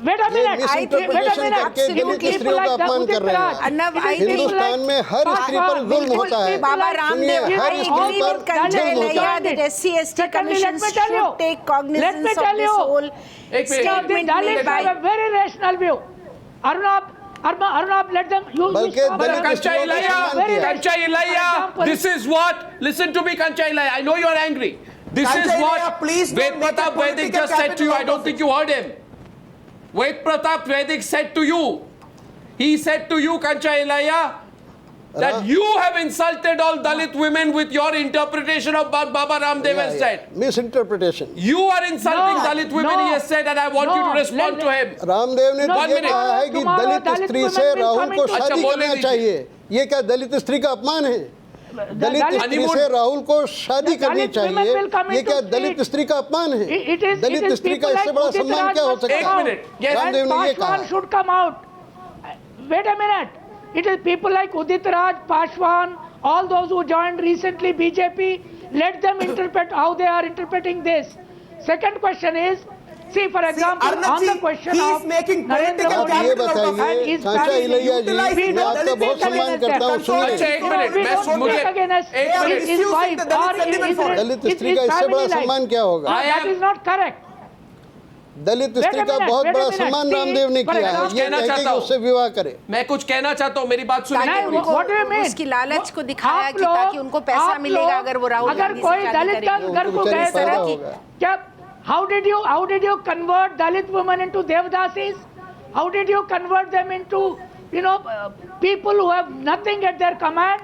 Wait a minute. मिसइंटरप्रिटेशन करके दलित स्त्रियों का अपमान कर रहे हैं। Arnab, I think हिंदुस्तान में हर स्त्री पर जुल्म होता है। Baba सुनिए, Ramdev, हर I स्त्री agree पर with Kancha जुल्म होता Ilaiah है। that SC/ST Secondly, let commissions me tell you. should take cognizance Let me of tell this you. whole एक minute. The statement Dalits made by have a very rational view. Arunab, let them. You बल्कि stop दलित them. Kancha स्त्रियों का Ilaya, सम्मान किया। Kancha Ilaya, this is what, listen to me Kancha Ilaya, I know you are angry. This Kancha is Ilaiah, what please Ved don't make Pratap a Vaidik political just said to you, I capital don't out think of you heard him. Ved Pratap Vaidik said to you, he said to you Kancha Ilaya, that you have insulted all Dalit women with your interpretation of what Baba Ramdev has said. मिसइंटरप्रिटेशन। You are insulting No, Dalit women, no, he has said, and I want you no, to respond to him. Ramdev ने No, तो one ये minute. कहा है कि Tomorrow दलित Dalit स्त्री women से will Rahul come को into- शादी अच्छा, बोलने करना दीजिए। चाहिए। ये क्या दलित स्त्री का अपमान है? दलित स्त्री से राहुल को शादी करनी चाहिए, ये क्या दलित स्त्री का अपमान है? दलित स्त्री का इससे बड़ा सम्मान क्या हो सकता है? रामदेव ने ये कहा। should come out. Wait a minute. It is people like Udit Raj, Pashwan, all those who joined recently BJP. Let them interpret how they are interpreting this. Second question is, see, for example, on the question he of is making Narendra political Modi ये capital out of बताइए, it. and his चाचा family, Ilaiya ji, we मैं don't आपका speak बहुत सम्मान against करता हूँ, them. सुनिए। अच्छा, एक मिनट, We मैं don't speak मुझे- against एक minute, his wife the Dalit or sentiment for Dalit his स्त्री का इससे family बड़ा life. सम्मान क्या होगा? That is not correct. दलित स्त्री का बहुत wait a बड़ा minute. सम्मान See, रामदेव ने for किया है, example, ये कहना कह के चाहता कि हूँ। उससे विवाह करे। मैं कुछ कहना चाहता हूँ, मेरी बात सुनिए। नहीं, what do you mean? उसकी लालच को दिखाया आप कि ताकि उनको पैसा आप मिलेगा लोग, अगर वो राहुल अगर गांधी से कोई शादी दलित करेंगे। घर को बेचारी गए पैदा तरह की होगा। क्या how did you convert Dalit women into Devdasis? How did you convert them into people who have nothing at their command?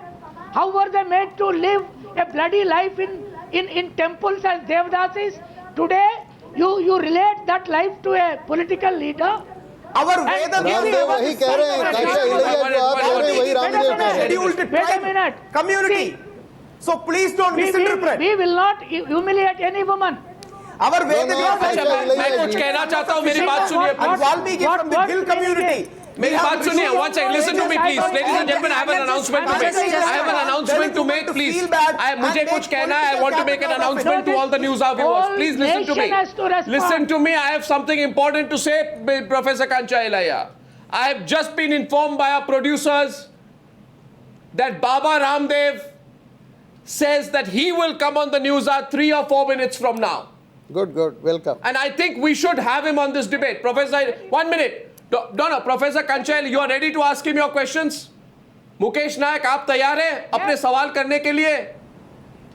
How were they made to live a bloody life in temples as Devdasis? Today you relate that life to a political leader. Our Vedas Ramdev वही कह रहे हैं, चाचा इलैया जो आप कह रहे हैं वही रामदेव कह रहे हैं। scheduled Wait a tribe minute. community. So please don't misinterpret. We will not humiliate any woman. Our Vedas no, are अच्छा, मैं कुछ कहना चाहता हूँ, मेरी बात सुनिए। and Valmiki from the Gill community. मेरी बात सुनिए, one second, listen to me please. Ladies and gentlemen, I have an announcement to make. I have an announcement to make, please. मुझे कुछ कहना है, I want to make an announcement to all the news hour viewers. Please listen to me. Listen to me, I have something important to say, Professor Kancha Ilaiah. I have just been informed by our producers that Baba Ramdev says that he will come on the news hour 3 or 4 minutes from now. Good, welcome. And I think we should have him on this debate. Professor, 1 minute. No, Professor Kanchal, you are ready to ask him your questions? Mukesh नायक, आप तैयार हैं अपने सवाल करने के लिए?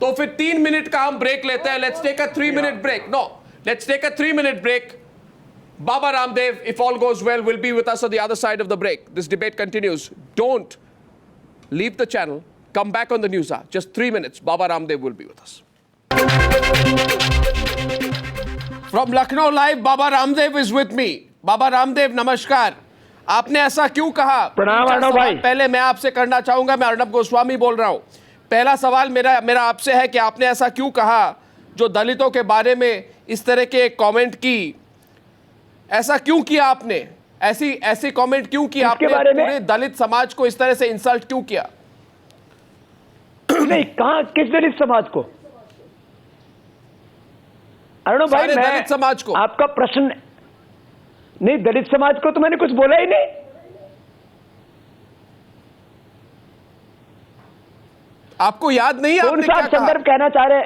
तो फिर 3 मिनट का हम ब्रेक लेते हैं. Let's take a 3-minute break. No, let's take a 3-minute break. Baba Ramdev, if all goes well, will be with us on the other side of the break. This debate continues. Don't leave the channel. Come back on the news hour. Just 3 minutes. Baba Ramdev will be with us. From Lucknow Live, Baba Ramdev is with me. Baba Ramdev नमस्कार. आपने ऐसा क्यों कहा? प्रणाम अर्णव भाई. पहले मैं आपसे करना चाहूंगा, मैं अर्णव गोस्वामी बोल रहा हूं. पहला सवाल मेरा आपसे है कि आपने ऐसा क्यों कहा जो दलितों के बारे में इस तरह के कमेंट की? ऐसा क्यों किया आपने? ऐसी कमेंट क्यों की आपने? पूरे दलित समाज को इस तरह से इंसल्ट क्यों किया? नहीं, कहां, किस दलित समाज को? अर्णव भाई, मैं दलित समाज को. आपका प्रश्न नहीं, दलित समाज को तो मैंने कुछ बोला ही नहीं. आपको याद नहीं? कौन सा संदर्भ कहना चाह रहे?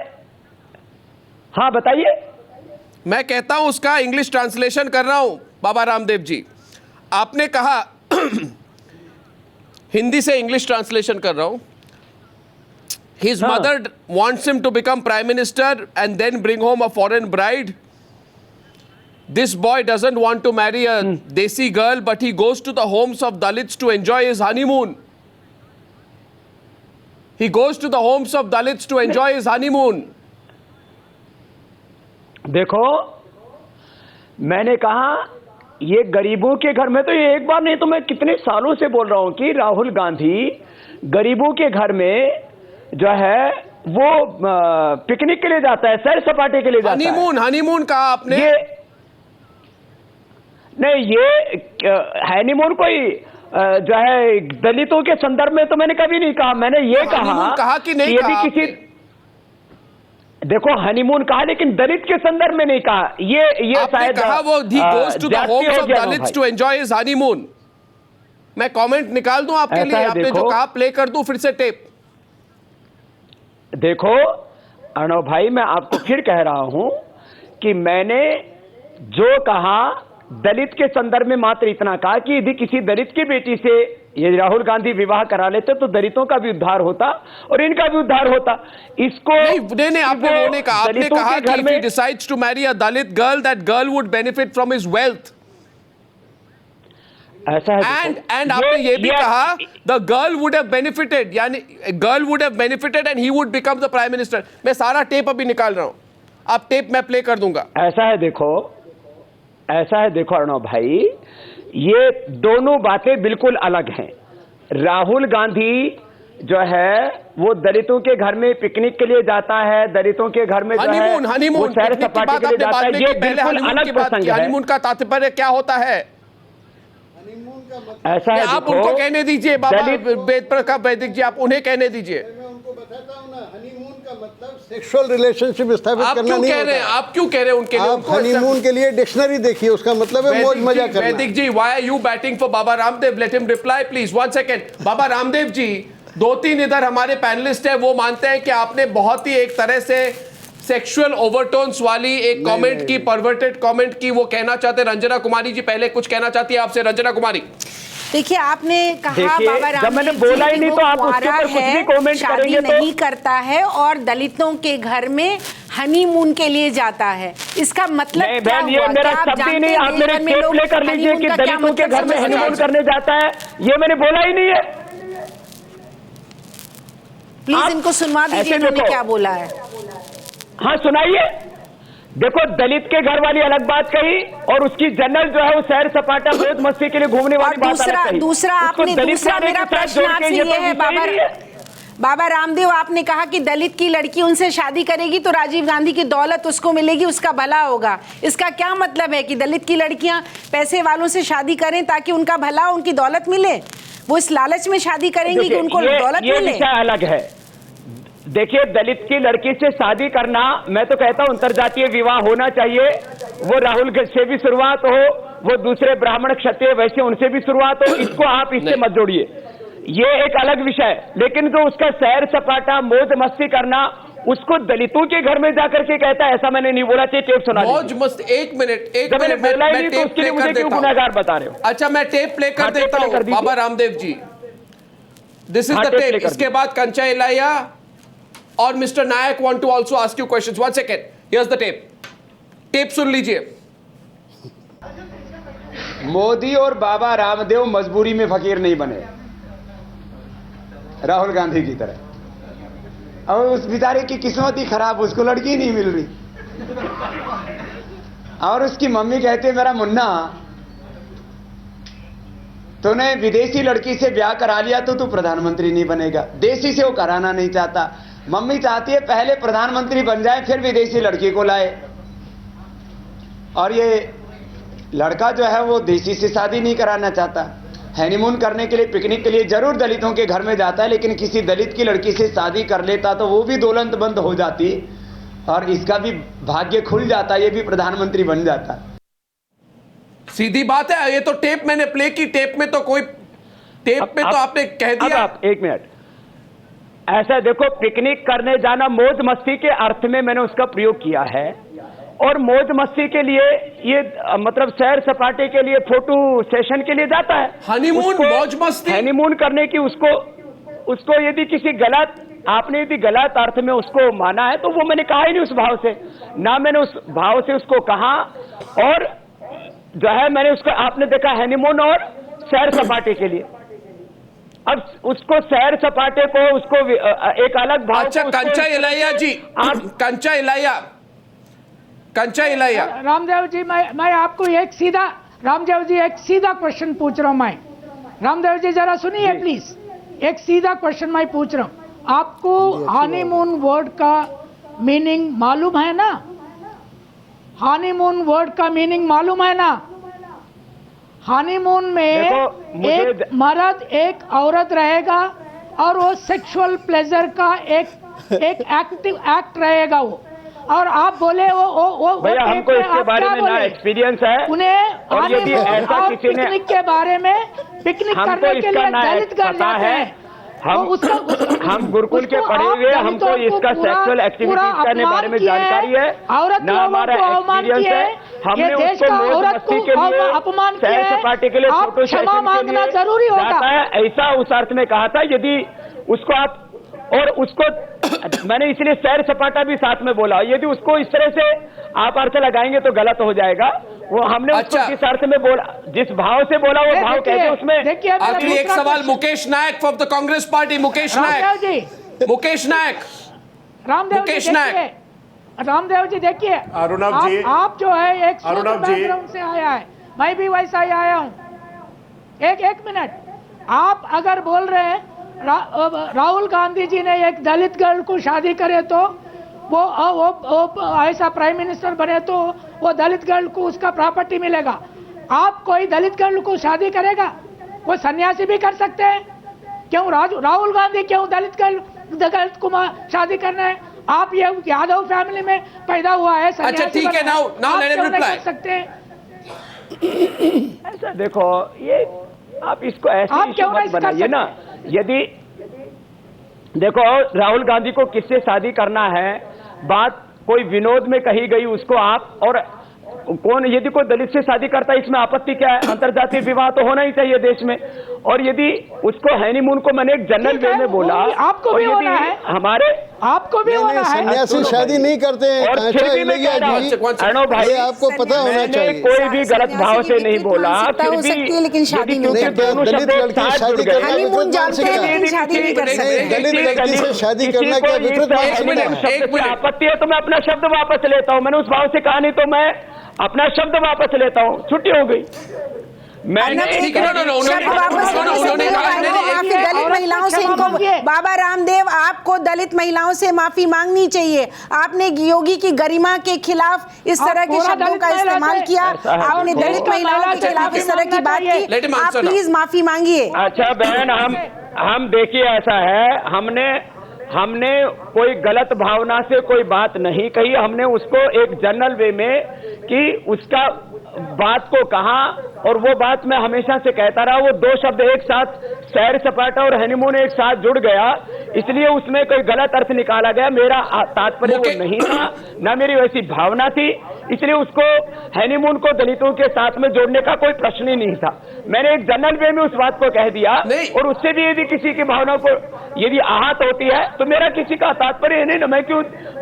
हाँ बताइए. मैं कहता हूं, उसका इंग्लिश ट्रांसलेशन कर रहा हूं. बाबा रामदेव जी, आपने कहा हिंदी से इंग्लिश ट्रांसलेशन कर रहा हूं. His mother wants him to become prime minister and then bring home a foreign bride. This boy doesn't want to marry a desi girl, but he goes to the homes of Dalits to enjoy his honeymoon. He goes to the homes of Dalits to enjoy his honeymoon. देखो, मैंने कहा ये गरीबों के घर में, तो ये एक बार नहीं तो मैं कितने सालों से बोल रहा हूं कि राहुल गांधी गरीबों के घर में जो है वो पिकनिक के लिए जाता है, सैर सपाटे के लिए जाता है. हनीमून कहा आपने? ये नहीं, ये हनीमून कोई जो है दलितों के संदर्भ में तो मैंने कभी नहीं कहा. मैंने ये कहा कि नहीं कहा किसी, देखो हनीमून कहा लेकिन दलित के संदर्भ में नहीं कहा. ये शायद कहा वो he goes to the homes of Dalits to enjoy his honeymoon. मैं कमेंट निकाल दूं आपके लिए? आपने जो कहा प्ले कर दूं फिर से टेप? देखो अर्णव भाई, मैं आपको फिर कह रहा हूं कि मैंने जो कहा दलित के संदर्भ में मात्र इतना कहा कि यदि किसी दलित की बेटी से ये राहुल गांधी विवाह करा लेते तो दलितों का भी उद्धार होता और इनका भी उद्धार होता. इसको नहीं, आपने वो नहीं कहा. आपने कहा कि if he decides to marry a Dalit girl, that girl would benefit from his wealth. ऐसा है. And आपने ये भी कहा the girl would have benefited, यानी girl would have benefited and he would become the prime minister. मैं सारा tape अभी निकाल रहा हूं. आप टेप मैं प्ले कर दूंगा. ऐसा है देखो अर्णव भाई, ये दोनों बातें बिल्कुल अलग हैं. राहुल गांधी जो है वो दलितों के घर में पिकनिक के लिए जाता है, दलितों के घर में जो है हनीमून वो सैर पिकनिक की सपाटे बात के लिए आपने जाता बाद है। में ये की, पहले बिल्कुल हनीमून की अलग बात प्रसंग की। है। हनीमून का तात्पर्य क्या होता है? ऐसा है, आप देखो, उनको कहने दीजिए, बाबा दलित वेद प्रकाश वैदिक जी, आप उन्हें कहने दीजिए। मैं उनको बताता हूँ ना, हनीमून का मतलब सेक्सुअल रिलेशनशिप स्थापित आप करना क्यों नहीं कह रहे हैं? होता। आप क्यों कह रहे हैं उनके लिए? आप उनको हनीमून के लिए डिक्शनरी देखिए, उसका मतलब है मौज मजा करना। वैदिक जी, why are you batting for Baba Ramdev? Let him reply, please. 1 second. बाबा रामदेव जी, 2-3 इधर हमारे पैनलिस्ट है, वो मानते हैं कि आपने बहुत ही एक तरह से सेक्सुअल ओवरटोन्स वाली एक कमेंट की, परवर्टेड कमेंट की, वो कहना चाहते हैं। रंजना कुमारी जी पहले कुछ कहना चाहती है आपसे। रंजना कुमारी, देखिए, आपने कहा देखिए, बाबा जब मैंने रामदेव बोला जी ही कि नहीं वो तो आप उसके कुंवारा ऊपर कुछ है, भी कमेंट शादी करेंगे तो नहीं करता है और दलितों के घर में हनीमून के लिए जाता है। इसका मतलब नहीं क्या बहन, ये हुआ? मेरा क्या आप शब्द ही जानते नहीं। हैं आप देश मेरे भर में टेप लोग प्ले कर लीजिए हनीमून कि का क्या दलितों के मतलब घर में समझते हैं? हनीमून करने जाता है, ये मैंने बोला ही नहीं है। प्लीज आप इनको सुनवा दीजिए ऐसे इन्होंने देखो। क्या बोला है। हाँ सुनाइए। देखो, दलित के घर वाली अलग बात कही और उसकी जनरल जो है वो सैर सपाटा मौज मस्ती के लिए घूमने और वाली बात अलग कही। दूसरा उसको आपने दलित दूसरा वाले मेरा के साथ प्रश्न जोड़ के आपसे ये ये तो है, विषय ही नहीं है। बाबा रामदेव, आपने कहा कि दलित की लड़की उनसे शादी करेगी तो राजीव गांधी की दौलत उसको मिलेगी, उसका भला होगा। इसका क्या मतलब है कि दलित की लड़कियां पैसे वालों से शादी करें ताकि उनका भला, उनकी दौलत मिले? वो इस लालच में शादी करेंगी कि उनको दौलत ये मिले? विषय अलग है। देखिए, दलित की लड़की से शादी करना, मैं तो कहता हूं अंतरजातीय विवाह होना चाहिए। वो राहुल से भी शुरुआत हो, वो दूसरे ब्राह्मण क्षत्रिय वैसे उनसे भी शुरुआत हो, इसको आप इससे मत जोड़िए। ये एक अलग विषय है। लेकिन जो उसका सैर सपाटा मौज मस्ती करना, उसको दलितों के घर में जाकर के कहता है, ऐसा मैंने नहीं बोला। चाहिए टेप सुना मौज मस्त। एक मिनट जब मैंने बोला ही नहीं तो टेप उसके लिए प्ले मुझे कर क्यों देता हूं। गुनहगार बता रहे हो? अच्छा, मैं टेप प्ले कर हाँ, टेप देता प्ले हूं कर दीजिए। बाबा रामदेव जी। दिस इज हाँ, द टेप प्ले टेप। कर इसके बाद कंचा इलाया और mister Nayak want to also ask you questions. 1 second, here's the tape. Tape सुन लीजिए। मोदी और बाबा रामदेव मजबूरी में फकीर नहीं बने, राहुल गांधी की तरह। और उस बेचारे की किस्मत ही खराब, उसको लड़की नहीं मिल रही। और उसकी मम्मी कहते मेरा मुन्ना, तूने विदेशी लड़की से ब्याह करा लिया तो तू प्रधानमंत्री नहीं बनेगा। देशी से वो कराना नहीं चाहता। मम्मी चाहती है पहले प्रधानमंत्री बन जाए फिर विदेशी लड़की को लाए। और ये लड़का जो है वो देशी से शादी नहीं कराना चाहता। हनीमून करने के लिए, पिकनिक के लिए जरूर दलितों के घर में जाता है, लेकिन किसी दलित की लड़की से शादी कर लेता तो वो भी दौलत बंद हो जाती और इसका भी भाग्य खुल जाता, ये भी प्रधानमंत्री बन जाता। सीधी बात है। ये तो टेप मैंने प्ले की। टेप में तो कोई, टेप में तो आपने कह दिया। अब आप एक मिनट, ऐसा देखो, पिकनिक करने जाना मौज मस्ती के अर्थ में मैंने उसका प्रयोग किया है। और मौज मस्ती के लिए ये मतलब सैर सपाटे के लिए, फोटो सेशन के लिए जाता है। हनीमून, उसको मौज मस्ती, हनीमून करने की उसको यदि किसी गलत, आपने यदि गलत अर्थ में उसको माना है तो वो मैंने कहा ही नहीं उस भाव से। ना मैंने उस भाव से उसको कहा। और जो है मैंने उसको, आपने देखा हनीमून और सैर सपाटे के लिए। अब उसको सैर सपाटे को उसको एक अलग भाव। अच्छा, कंचा इलाया जी, कंचा इलाया रामदेव जी, मैं आपको एक सीधा, रामदेव जी एक सीधा क्वेश्चन पूछ रहा हूं मैं। रामदेव जी जरा सुनिए प्लीज, एक सीधा क्वेश्चन मैं पूछ रहा हूं। आपको हनीमून वर्ड का मीनिंग मालूम है ना? हनीमून वर्ड का मीनिंग मालूम है ना? हनीमून में एक मर्द एक औरत रहेगा और वो सेक्सुअल प्लेजर का एक एक्टिव एक्ट रहेगा वो। और आप बोले वो भैया हमको इसके बारे में ना एक्सपीरियंस है। उन्हें और यदि ऐसा और किसी ने, पिकनिक के बारे में, पिकनिक करने के लिए दलित घर जाते हैं। हम गुरुकुल के पढ़े हुए, हमको इसका सेक्सुअल एक्टिविटीज करने बारे में जानकारी है, ना हमारा एक्सपीरियंस है। हमने उसको मौज मस्ती के लिए, अपमान सैर सपाटे के लिए, फोटो सेशन के लिए जरूरी जाता है, ऐसा उस अर्थ में कहा था। यदि उसको आप, और उसको मैंने इसलिए सैर सपाटा भी साथ में बोला, यदि उसको इस तरह से आप अर्थ लगाएंगे तो गलत हो जाएगा। वो हमने उसको जिस अर्थ में बोला, जिस भाव से बोला वो भाव कहते उसमें। आखिरी एक सवाल, Mukesh Nayak from the Congress party. Mukesh Nayak, Mukesh Nayak, Mukesh Nayak. Ramdev ji देखिए, अरुणव जी, आप जो है एक अरुणव जी बैकग्राउंड से आया है, मैं भी वैसा ही आया हूँ। एक मिनट, आप अगर बोल रहे हैं राहुल गांधी जी ने एक दलित गर्ल को शादी करे तो वो ऐसा प्राइम मिनिस्टर बने तो वो दलित गर्ल को उसका प्रॉपर्टी मिलेगा। आप कोई दलित गर्ल को शादी करेगा? कोई सन्यासी भी कर सकते हैं, क्यों राहुल गांधी क्यों दलित को शादी करना है? आप ये यादव फैमिली में पैदा हुआ है, अच्छा ठीक है, now let him reply. सकते हैं? ऐसा देखो, ये आप इसको ऐसे आप इशू क्यों मत नहीं कर बनाइए ना। यदि देखो राहुल गांधी को किससे शादी करना है, बात कोई विनोद में कही गई, उसको आप और कौन यदि कोई दलित से शादी करता है इसमें आपत्ति क्या है? अंतरजातीय विवाह तो होना ही चाहिए देश में। और यदि उसको हनीमून को मैंने एक जनरल वे में बोला, आपको भी होना है, हमारे आपको भी होना है। सन्यासी शादी नहीं करते हैं। और फिर भी मैं कह रहा हूं, अर्णव भाई, ये आपको पता होना मैंने चाहिए। कोई भी गलत भाव से नहीं बोला, फिर भी लेकिन शादी नहीं क्योंकि दोनों दलित शब्द एक लड़की साथ शादी जुड़ गए। करना हनीमून जानते हैं लेकिन शादी नहीं कर सकते। दलित लड़की से शादी करना क्या विकृत बात है? शब्द से आपत्ति है तो मैं अपना शब्द वापस लेता हूं। मैंने उस भाव से कहा नहीं तो मैं अपना शब्द वापस लेता हूं। छुट्टी हो गई। मैंने ठीक है, उन्होंने दलित महिलाओं से इनको बाबा रामदेव आपको दलित महिलाओं से माफी मांगनी चाहिए। आपने योगी की गरिमा के खिलाफ इस तरह के शब्दों का इस्तेमाल किया, आपने दलित महिलाओं के खिलाफ इस तरह की बात की, आप प्लीज माफी मांगिए। अच्छा बहन, हम देखिए ऐसा है, हमने कोई गलत भावना से कोई बात नहीं कही। हमने उसको एक जनरल वे में कि उसका बात को कहा, और वो बात मैं हमेशा से कहता रहा। वो दो शब्द एक साथ, सैर सपाटा और हनीमून एक साथ जुड़ गया, इसलिए उसमें कोई गलत अर्थ निकाला गया। मेरा तात्पर्य वो नहीं था, ना मेरी वैसी भावना थी, इसलिए उसको हनीमून को दलितों के साथ में जोड़ने का कोई प्रश्न ही नहीं था। मैंने एक जनरल वे में उस बात को कह दिया, और उससे भी यदि किसी की भावना को यदि आहत होती है तो मेरा किसी का तात्पर्य नहीं ना।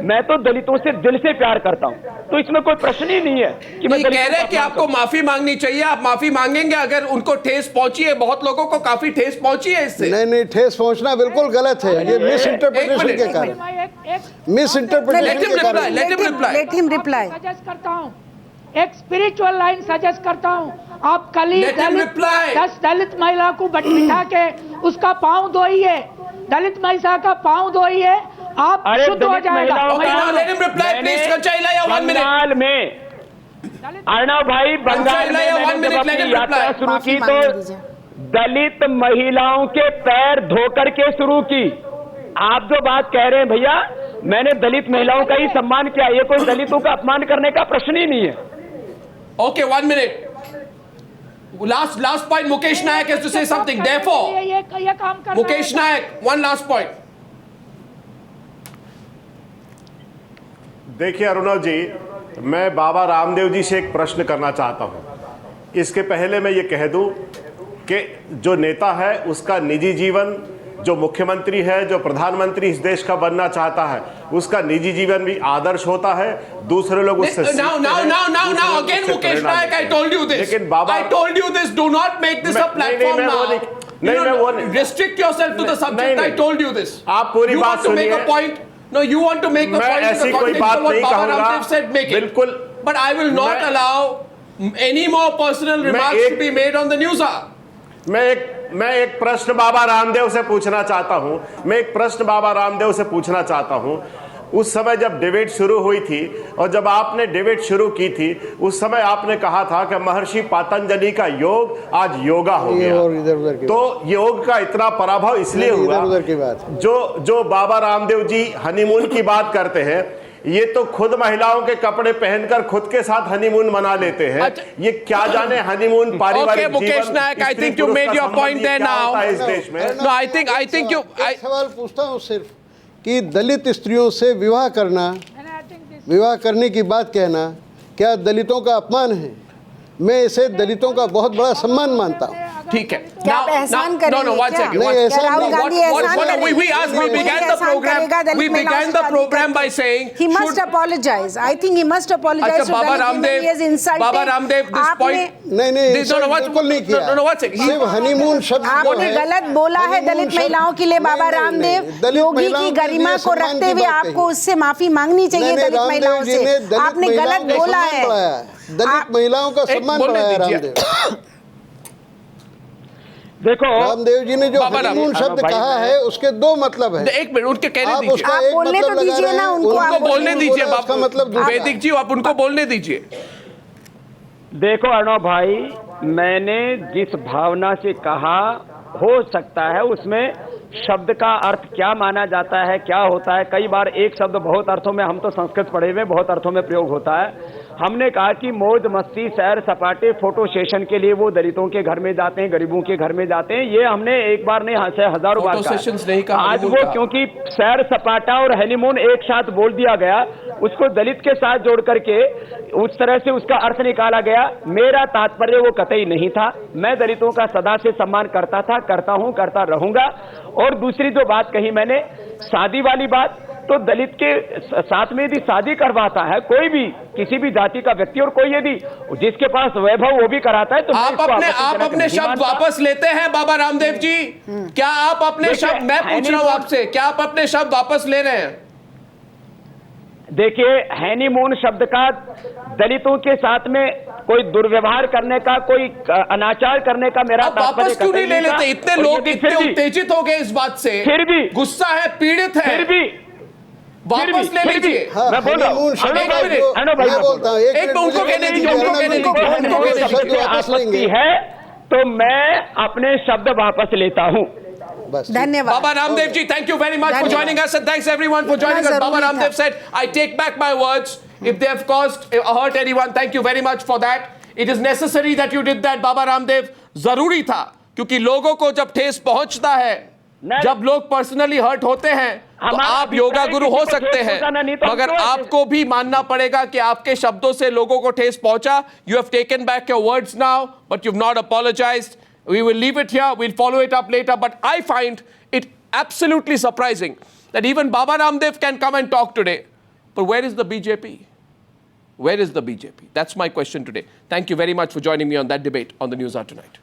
मैं तो दलितों से दिल से प्यार करता हूं, तो इसमें कोई प्रश्न ही नहीं है कि मैं कह रहे कि आपको माफी मांगनी चाहिए। आप माफी मांगेंगे अगर उनको ठेस पहुंची है? बहुत लोगों को काफी ठेस पहुंची है इससे। नहीं, ठेस पहुंचना बिल्कुल गलत है। ये मिस इंटरप्रिटेशन के कारण, मिस इंटरप्रिटेशन के कारण। Let him reply. सजेस्ट करता हूँ, एक स्पिरिचुअल लाइन सजेस्ट करता हूँ। आप कल ही 10 दलित महिला को बिठा के उसका पाँव धोइए, दलित महिला का पाँव धोइए, आप शुद्ध हो जाएगा। बंगाल में अर्णव भाई, बंगाल में मैंने जब अपनी यात्रा शुरू की तो दलित महिलाओं के पैर धोकर के शुरू की। आप जो बात कह रहे हैं भैया, मैंने दलित महिलाओं का ही सम्मान किया। ये कोई दलितों का अपमान करने का प्रश्न ही नहीं है। Okay, 1 minute. Last point. Mukesh Nayak has to say something. Therefore, ये काम करना Mukesh Nayak, one last point. देखिए अरुणव जी, मैं बाबा रामदेव जी से एक प्रश्न करना चाहता हूं। इसके पहले मैं ये कह दूं कि जो नेता है उसका निजी जीवन, जो मुख्यमंत्री है, जो प्रधानमंत्री इस देश का बनना चाहता है, उसका निजी जीवन भी आदर्श होता है। दूसरे लोग उससे Now again Mukesh Nayak, I told you this. लेकिन बाबा, I told you this. Do not make this a platform now. Restrict yourself to the subject. I told you this. आप पूरी बात सुनिए। You want to make a point? No, you want to make a point in the context of what Baba Ramdev said. Make it. बिल्कुल। But I will not allow any more personal remarks to be made on the news hour. मैं एक प्रश्न बाबा रामदेव से पूछना चाहता हूं। उस समय जब डिबेट शुरू हुई थी और जब आपने डिबेट शुरू की थी, उस समय आपने कहा था कि महर्षि पतंजलि का योग आज योगा हो गया। तो योग का इतना प्रभाव इसलिए हुआ, जो बाबा रामदेव जी हनीमून की बात करते हैं, ये तो खुद महिलाओं के कपड़े पहनकर खुद के साथ हनीमून मना लेते हैं। ये क्या जाने हनीमून पारिवारिक जीवन। मुकेश नायक, I think you made your point there now. इस देश में। No, I think you. सवाल पूछता हूँ सिर्फ कि दलित स्त्रियों से विवाह करने की बात कहना क्या दलितों का अपमान है? मैं इसे दलितों का बहुत बड़ा सम्मान मानता हूँ। ठीक है। क्या आप एहसान करेंगे? No, one second. Rahul Gandhi एहसान करेंगे? We began the program by saying he must apologize. I think he must apologize to Baba Dalit women he has insulted. Baba Ramdev, this point. नहीं, बिल्कुल नहीं किया। No, one second. सिर्फ honeymoon शब्द जो आपने है, गलत बोला है दलित महिलाओं के लिए। बाबा रामदेव योगी की गरिमा को रखते हुए आपको उससे माफी मांगनी चाहिए दलित महिलाओं से। आपने गलत बोला है। दलित महिलाओं का सम्मान बढ़ाया रामदेव। देखो रामदेव जी ने जो बाबा राम- हनीमून शब्द भाई, कहा मैं- है उसके दो मतलब है। एक मिनट उनके कहने आप दीजिए, उसका आप एक बोलने मतलब तो लगा दीजिए रहे ना हैं, उनको, उन्होंने आप उनको बोलने हनीमून दीजिए बोला, उसका मतलब दूसरा है। वैदिक जी आप उनको बोलने दीजिए। देखो अर्णव भाई, मैंने जिस भावना से कहा, हो सकता है उसमें शब्द का अर्थ क्या माना जाता है, क्या होता है। कई बार एक शब्द बहुत अर्थों में, हम तो संस्कृत पढ़े हुए, बहुत अर्थों में प्रयोग होता है। हमने कहा कि मौज मस्ती, सैर सपाटे, फोटो सेशन के लिए वो दलितों के घर में जाते हैं, गरीबों के घर में जाते हैं। ये हमने एक बार नहीं, हजारों बार फोटो कहा। सेशंस नहीं कहा, आज हनीमून वो कहा। क्योंकि सैर सपाटा और हनीमून एक साथ बोल दिया गया, उसको दलित के साथ जोड़ करके उस तरह से उसका अर्थ निकाला गया। मेरा तात्पर्य वो कतई नहीं था। मैं दलितों का सदा से सम्मान करता था, करता हूं, करता रहूंगा। और दूसरी जो बात कही मैंने, शादी वाली बात, तो दलित के साथ में यदि शादी करवाता है कोई भी, किसी भी जाति का व्यक्ति, और कोई यदि जिसके पास वैभव वो भी कराता है, तो मैं आप इसको अपने आपत्तिजनक नहीं शब्द मानता। वापस लेते हैं बाबा रामदेव जी? क्या आप अपने देखिए, शब्द, मैं पूछ रहा हूं हनीमून- आपसे, क्या आप अपने शब्द वापस ले रहे हैं? देखिए, हैनीमून शब्द का दलितों के साथ में कोई दुर्व्यवहार करने का, कोई अनाचार करने का मेरा आप वापस क्यों नहीं ले कतई लेते? था। इतने और लोग यदि इतने फिर भी- उत्तेजित हो गए इस बात से, फिर भी- गुस्सा है, पीड़ित है, फिर भी वापस ले फिर भी- लीजिए। हाँ, मैं बोल रहा हूं। हनीमून शब्द एक का मिनट, जो- अर्णव भाई, मैं मैं बोलता हूँ, एक मिनट मिनट, उनको मुझे कहने कहने दीजिए, दीजिए, उनको कहने उनको दीजिए, उनको कहने शब्द दीजिए। वापस आपत्ति लेंगे। है तो मैं अपने शब्द वापस लेता हूं। बस धन्यवाद। Baba Ramdev ji, thank you very much for Dhanyawad. joining us, and thanks everyone for joining us. Itna Baba zaruri Ramdev tha. said, I take back my words. If they have caused hurt anyone, thank you very much for that. It is necessary that you did that, Baba Ramdev. जरूरी था, क्योंकि लोगों को जब ठेस पहुंचता है, नहीं। जब लोग पर्सनली हर्ट होते हैं, तो हमारा आप अभिप्राय योगा गुरु किसी हो को सकते ठेस हैं, पहुंचाना नहीं, तो हम मगर क्यों ऐसे- आपको भी मानना पड़ेगा कि आपके शब्दों से लोगों को ठेस पहुंचा. You have taken back your words now, but you've not apologized. We will leave it here. We'll follow it up later. But I find it absolutely surprising that even Baba Ramdev can come and talk today. But where is the BJP? Where is the BJP? That's my question today. Thank you very much for joining me on that debate on the News Hour tonight.